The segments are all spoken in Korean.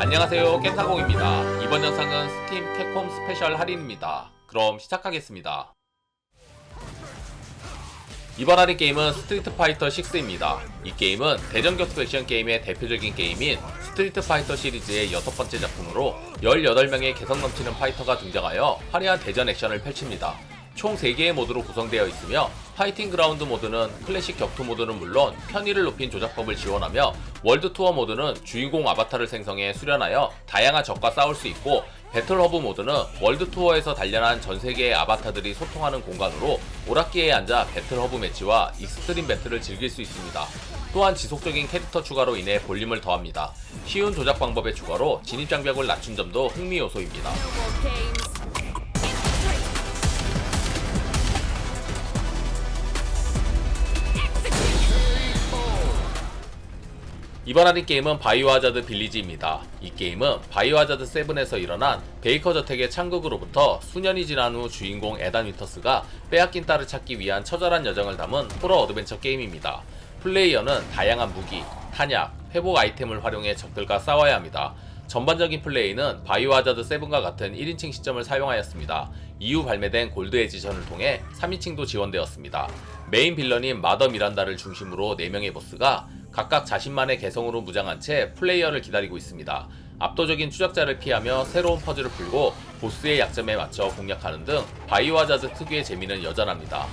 안녕하세요, 겜상공입니다. 이번 영상은 스팀 캡콤 스페셜 할인입니다. 그럼 시작하겠습니다. 이번 할인 게임은 스트리트 파이터 6입니다. 이 게임은 대전 격투 액션 게임의 대표적인 게임인 스트리트 파이터 시리즈의 6번째 작품으로 18명의 개성 넘치는 파이터가 등장하여 화려한 대전 액션을 펼칩니다. 총 3개의 모드로 구성되어 있으며 파이팅 그라운드 모드는 클래식 격투 모드는 물론 편의를 높인 조작법을 지원하며 월드 투어 모드는 주인공 아바타를 생성해 수련하여 다양한 적과 싸울 수 있고, 배틀 허브 모드는 월드 투어에서 단련한 전 세계의 아바타들이 소통하는 공간으로 오락기에 앉아 배틀 허브 매치와 익스트림 배틀을 즐길 수 있습니다. 또한 지속적인 캐릭터 추가로 인해 볼륨을 더합니다. 쉬운 조작 방법의 추가로 진입 장벽을 낮춘 점도 흥미 요소입니다. 이번 할인 게임은 바이오하자드 빌리지입니다. 이 게임은 바이오하자드 7에서 일어난 베이커 저택의 창극으로부터 수년이 지난 후 주인공 에단 위터스가 빼앗긴 딸을 찾기 위한 처절한 여정을 담은 호러 어드벤처 게임입니다. 플레이어는 다양한 무기, 탄약, 회복 아이템을 활용해 적들과 싸워야 합니다. 전반적인 플레이는 바이오하자드 7과 같은 1인칭 시점을 사용하였습니다. 이후 발매된 골드 에디션을 통해 3인칭도 지원되었습니다. 메인 빌런인 마더 미란다를 중심으로 4명의 보스가 각각 자신만의 개성으로 무장한 채 플레이어를 기다리고 있습니다. 압도적인 추적자를 피하며 새로운 퍼즐을 풀고 보스의 약점에 맞춰 공략하는 등 바이오하자드 특유의 재미는 여전합니다.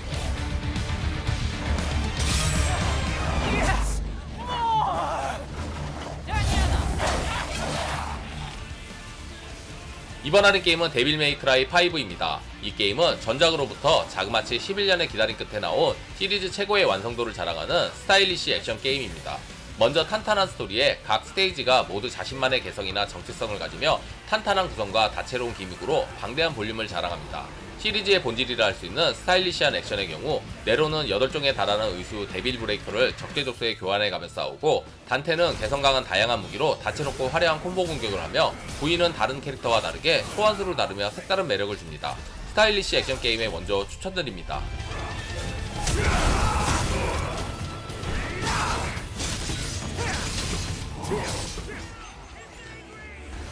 이번 하는 게임은 데빌 메이크라이 5입니다. 이 게임은 전작으로부터 자그마치 11년의 기다림 끝에 나온 시리즈 최고의 완성도를 자랑하는 스타일리시 액션 게임입니다. 먼저 탄탄한 스토리에 각 스테이지가 모두 자신만의 개성이나 정체성을 가지며 탄탄한 구성과 다채로운 기믹으로 방대한 볼륨을 자랑합니다. 시리즈의 본질이라 할 수 있는 스타일리시한 액션의 경우, 네로는 8종에 달하는 의수 데빌 브레이커를 적재적소에 교환해가며 싸우고, 단테는 개성 강한 다양한 무기로 다채롭고 화려한 콤보 공격을 하며, 부인은 다른 캐릭터와 다르게 소환수를 다루며 색다른 매력을 줍니다. 스타일리시 액션 게임의 원조 추천드립니다.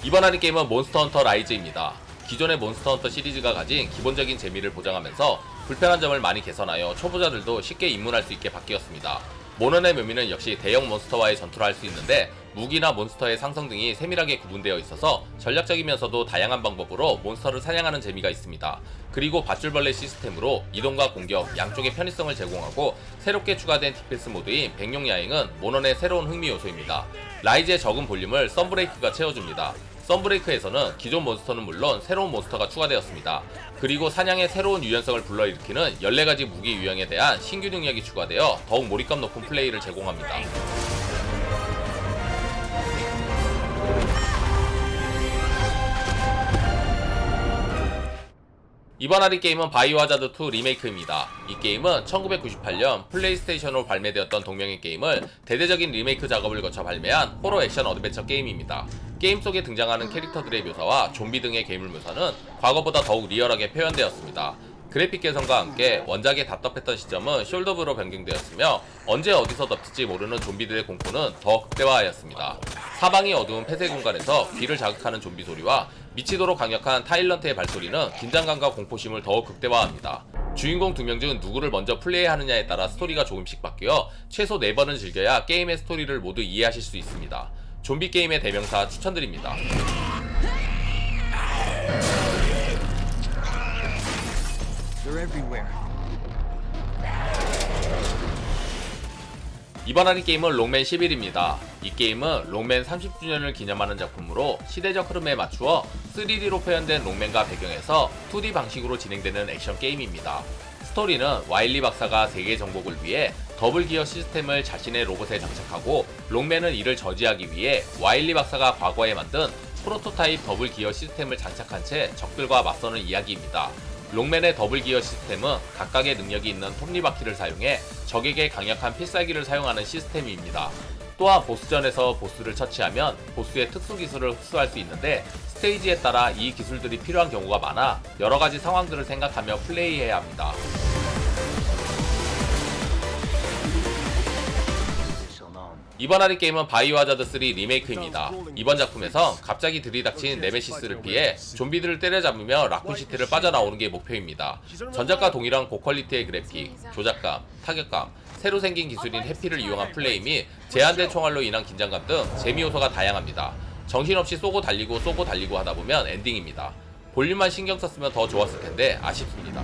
이번 할인 게임은 몬스터 헌터 라이즈입니다. 기존의 몬스터 헌터 시리즈가 가진 기본적인 재미를 보장하면서 불편한 점을 많이 개선하여 초보자들도 쉽게 입문할 수 있게 바뀌었습니다. 모넌의 묘미는 역시 대형 몬스터와의 전투를 할 수 있는데, 무기나 몬스터의 상성 등이 세밀하게 구분되어 있어서 전략적이면서도 다양한 방법으로 몬스터를 사냥하는 재미가 있습니다. 그리고 밧줄벌레 시스템으로 이동과 공격 양쪽의 편의성을 제공하고, 새롭게 추가된 디펜스 모드인 백룡야행은 모넌의 새로운 흥미 요소입니다. 라이즈의 적은 볼륨을 썬브레이크가 채워줍니다. 썬브레이크에서는 기존 몬스터는 물론 새로운 몬스터가 추가되었습니다. 그리고 사냥의 새로운 유연성을 불러일으키는 14가지 무기 유형에 대한 신규 능력이 추가되어 더욱 몰입감 높은 플레이를 제공합니다. 이번 할인 게임은 바이오하자드 2 리메이크입니다. 이 게임은 1998년 플레이스테이션으로 발매되었던 동명의 게임을 대대적인 리메이크 작업을 거쳐 발매한 호러 액션 어드벤처 게임입니다. 게임 속에 등장하는 캐릭터들의 묘사와 좀비 등의 괴물 묘사는 과거보다 더욱 리얼하게 표현되었습니다. 그래픽 개선과 함께 원작에 답답했던 시점은 숄더브로 변경되었으며, 언제 어디서 덮칠지 모르는 좀비들의 공포는 더 극대화하였습니다. 사방이 어두운 폐쇄 공간에서 귀를 자극하는 좀비 소리와 미치도록 강력한 타일런트의 발소리는 긴장감과 공포심을 더욱 극대화합니다. 주인공 2명 중 누구를 먼저 플레이하느냐에 따라 스토리가 조금씩 바뀌어 최소 4번은 즐겨야 게임의 스토리를 모두 이해하실 수 있습니다. 좀비 게임의 대명사 추천드립니다. 이번 할인 게임은 롱맨 11입니다. 이 게임은 롱맨 30주년을 기념하는 작품으로 시대적 흐름에 맞추어 3D로 표현된 롱맨과 배경에서 2D 방식으로 진행되는 액션 게임입니다. 스토리는 와일리 박사가 세계 정복을 위해 더블 기어 시스템을 자신의 로봇에 장착하고, 롱맨은 이를 저지하기 위해 와일리 박사가 과거에 만든 프로토타입 더블 기어 시스템을 장착한 채 적들과 맞서는 이야기입니다. 롱맨의 더블 기어 시스템은 각각의 능력이 있는 톱니바퀴를 사용해 적에게 강력한 필살기를 사용하는 시스템입니다. 또한 보스전에서 보스를 처치하면 보스의 특수 기술을 흡수할 수 있는데, 스테이지에 따라 이 기술들이 필요한 경우가 많아 여러가지 상황들을 생각하며 플레이해야 합니다. 이번 할인 게임은 바이오하자드 3 리메이크입니다. 이번 작품에서 갑자기 들이닥친 네메시스를 피해 좀비들을 때려잡으며 라쿤시티를 빠져나오는 게 목표입니다. 전작과 동일한 고퀄리티의 그래픽, 조작감, 타격감, 새로 생긴 기술인 해피를 이용한 플레이 및 제한된 총알로 인한 긴장감 등 재미 요소가 다양합니다. 정신없이 쏘고 달리고 하다 보면 엔딩입니다. 볼륨만 신경 썼으면 더 좋았을 텐데 아쉽습니다.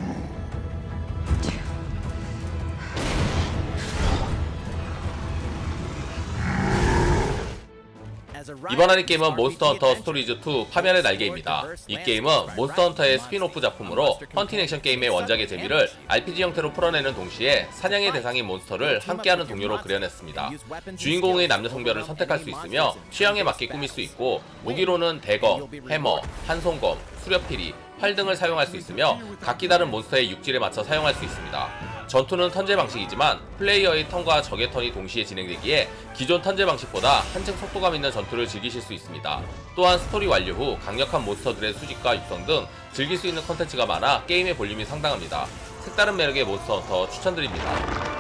이번 할인 게임은 몬스터 헌터 스토리즈 2 파멸의 날개입니다. 이 게임은 몬스터 헌터의 스핀오프 작품으로 헌팅 액션 게임의 원작의 재미를 RPG 형태로 풀어내는 동시에 사냥의 대상인 몬스터를 함께하는 동료로 그려냈습니다. 주인공의 남녀 성별을 선택할 수 있으며 취향에 맞게 꾸밀 수 있고 무기로는 대검, 해머, 한손검, 수렵피리, 활 등을 사용할 수 있으며 각기 다른 몬스터의 육질에 맞춰 사용할 수 있습니다. 전투는 턴제 방식이지만 플레이어의 턴과 적의 턴이 동시에 진행되기에 기존 턴제 방식보다 한층 속도감 있는 전투를 즐기실 수 있습니다. 또한 스토리 완료 후 강력한 몬스터들의 수집과 육성 등 즐길 수 있는 컨텐츠가 많아 게임의 볼륨이 상당합니다. 색다른 매력의 몬스터 헌터 추천드립니다.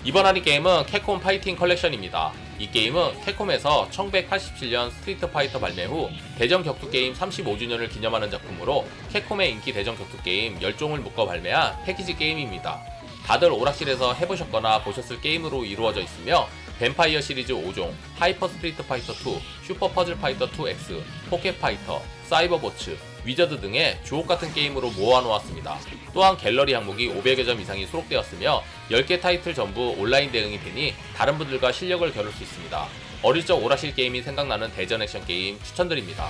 이번 할인 게임은 캡콤 파이팅 컬렉션입니다. 이 게임은 캡콤에서 1987년 스트리트 파이터 발매 후 대전 격투 게임 35주년을 기념하는 작품으로 캡콤의 인기 대전 격투 게임 10종을 묶어 발매한 패키지 게임입니다. 다들 오락실에서 해보셨거나 보셨을 게임으로 이루어져 있으며 뱀파이어 시리즈 5종, 하이퍼 스트리트 파이터 2, 슈퍼 퍼즐 파이터 2X, 포켓 파이터, 사이버보츠, 위저드 등의 주옥같은 게임으로 모아놓았습니다. 또한 갤러리 항목이 500여 점 이상이 수록되었으며 10개 타이틀 전부 온라인 대응이 되니 다른 분들과 실력을 겨룰 수 있습니다. 어릴 적 오락실 게임이 생각나는 대전 액션 게임 추천드립니다.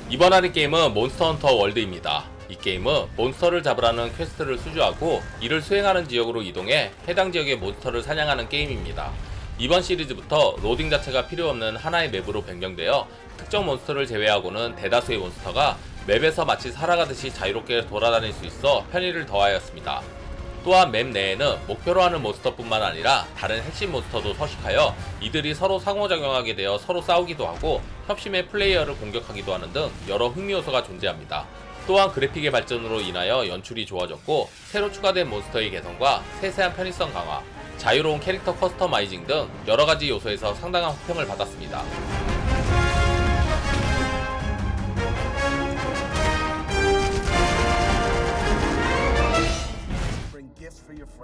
이번 할인 게임은 몬스터 헌터 월드입니다. 이 게임은 몬스터를 잡으라는 퀘스트를 수주하고 이를 수행하는 지역으로 이동해 해당 지역의 몬스터를 사냥하는 게임입니다. 이번 시리즈부터 로딩 자체가 필요 없는 하나의 맵으로 변경되어 특정 몬스터를 제외하고는 대다수의 몬스터가 맵에서 마치 살아가듯이 자유롭게 돌아다닐 수 있어 편의를 더하였습니다. 또한 맵 내에는 목표로 하는 몬스터뿐만 아니라 다른 핵심 몬스터도 서식하여 이들이 서로 상호작용하게 되어 서로 싸우기도 하고 협심의 플레이어를 공격하기도 하는 등 여러 흥미 요소가 존재합니다. 또한 그래픽의 발전으로 인하여 연출이 좋아졌고 새로 추가된 몬스터의 개성과 세세한 편의성 강화, 자유로운 캐릭터 커스터마이징 등 여러가지 요소에서 상당한 호평을 받았습니다.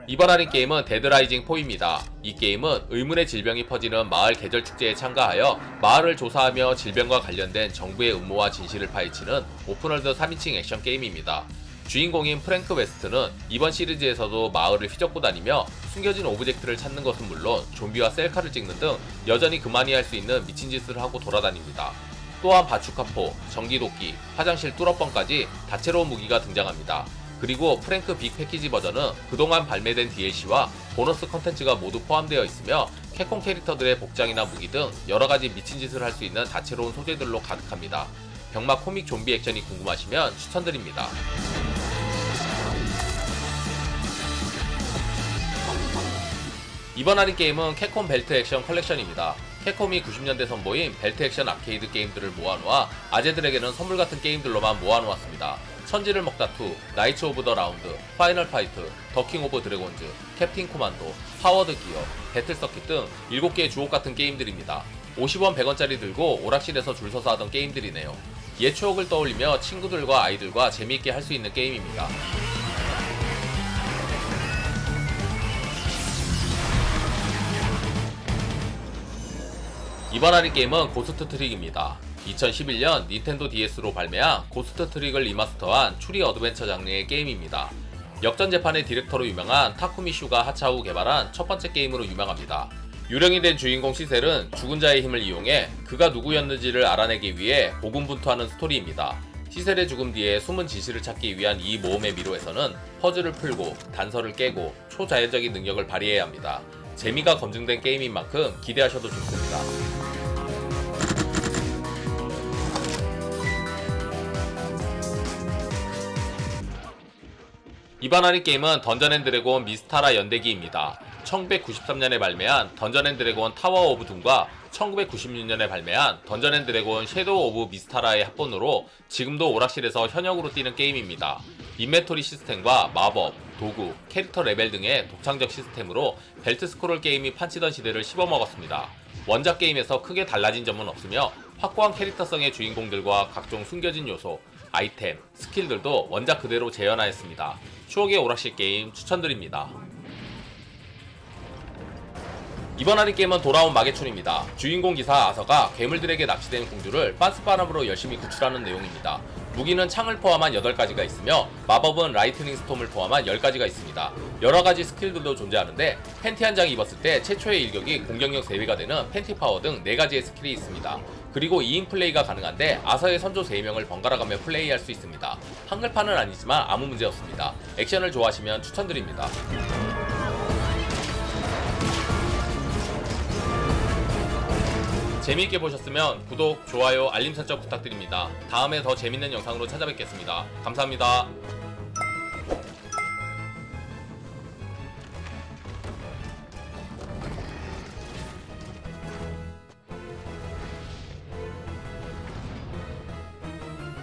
이번 할인 게임은 데드라이징 4입니다. 이 게임은 의문의 질병이 퍼지는 마을 계절 축제에 참가하여 마을을 조사하며 질병과 관련된 정부의 음모와 진실을 파헤치는 오픈월드 3인칭 액션 게임입니다. 주인공인 프랭크 웨스트는 이번 시리즈에서도 마을을 휘젓고 다니며 숨겨진 오브젝트를 찾는 것은 물론 좀비와 셀카를 찍는 등 여전히 그만이 할 수 있는 미친 짓을 하고 돌아다닙니다. 또한 바추카포, 전기도끼, 화장실 뚫어뻥까지 다채로운 무기가 등장합니다. 그리고 프랭크 빅 패키지 버전은 그동안 발매된 DLC와 보너스 컨텐츠가 모두 포함되어 있으며 캡콤 캐릭터들의 복장이나 무기 등 여러가지 미친짓을 할 수 있는 다채로운 소재들로 가득합니다. 병맛 코믹 좀비 액션이 궁금하시면 추천드립니다. 이번 할인 게임은 캡콤 벨트 액션 컬렉션입니다. 캡콤이 90년대 선보인 벨트 액션 아케이드 게임들을 모아놓아 아재들에게는 선물 같은 게임들로만 모아놓았습니다. 천지를 먹다 2, 나이츠 오브 더 라운드, 파이널 파이트, 더킹 오브 드래곤즈, 캡틴 코만도, 하워드 기어, 배틀 서킷 등 7개의 주옥 같은 게임들입니다. 50원 100원짜리 들고 오락실에서 줄 서서 하던 게임들이네요. 옛 추억을 떠올리며 친구들과 아이들과 재미있게 할 수 있는 게임입니다. 이번 할인 게임은 고스트 트릭입니다. 2011년 닌텐도 DS로 발매한 고스트 트릭을 리마스터한 추리 어드벤처 장르의 게임입니다. 역전재판의 디렉터로 유명한 타쿠미 슈가 하차후 개발한 첫 번째 게임으로 유명합니다. 유령이 된 주인공 시셀은 죽은 자의 힘을 이용해 그가 누구였는지를 알아내기 위해 고군분투하는 스토리입니다. 시셀의 죽음 뒤에 숨은 진실을 찾기 위한 이 모험의 미로에서는 퍼즐을 풀고 단서를 깨고 초자연적인 능력을 발휘해야 합니다. 재미가 검증된 게임인 만큼 기대하셔도 좋습니다. 이번 할인게임은 던전앤드래곤 미스타라 연대기입니다. 1993년에 발매한 던전앤드래곤 타워 오브 둠과 1996년에 발매한 던전앤드래곤 섀도우 오브 미스타라의 합본으로 지금도 오락실에서 현역으로 뛰는 게임입니다. 인벤토리 시스템과 마법, 도구, 캐릭터 레벨 등의 독창적 시스템으로 벨트 스크롤 게임이 판치던 시대를 씹어먹었습니다. 원작 게임에서 크게 달라진 점은 없으며 확고한 캐릭터성의 주인공들과 각종 숨겨진 요소, 아이템, 스킬들도 원작 그대로 재현하였습니다. 추억의 오락실 게임 추천드립니다. 이번 할인게임은 돌아온 마계촌입니다. 주인공 기사 아서가 괴물들에게 납치된 공주를 빤스바람으로 열심히 구출하는 내용입니다. 무기는 창을 포함한 8가지가 있으며 마법은 라이트닝 스톰을 포함한 10가지가 있습니다. 여러가지 스킬들도 존재하는데 팬티 한 장 입었을 때 최초의 일격이 공격력 3배가 되는 팬티 파워 등 4가지의 스킬이 있습니다. 그리고 2인 플레이가 가능한데 아서의 선조 3명을 번갈아가며 플레이할 수 있습니다. 한글판은 아니지만 아무 문제 없습니다. 액션을 좋아하시면 추천드립니다. 재미있게 보셨으면 구독, 좋아요, 알림 설정 부탁드립니다. 다음에 더 재밌는 영상으로 찾아뵙겠습니다. 감사합니다.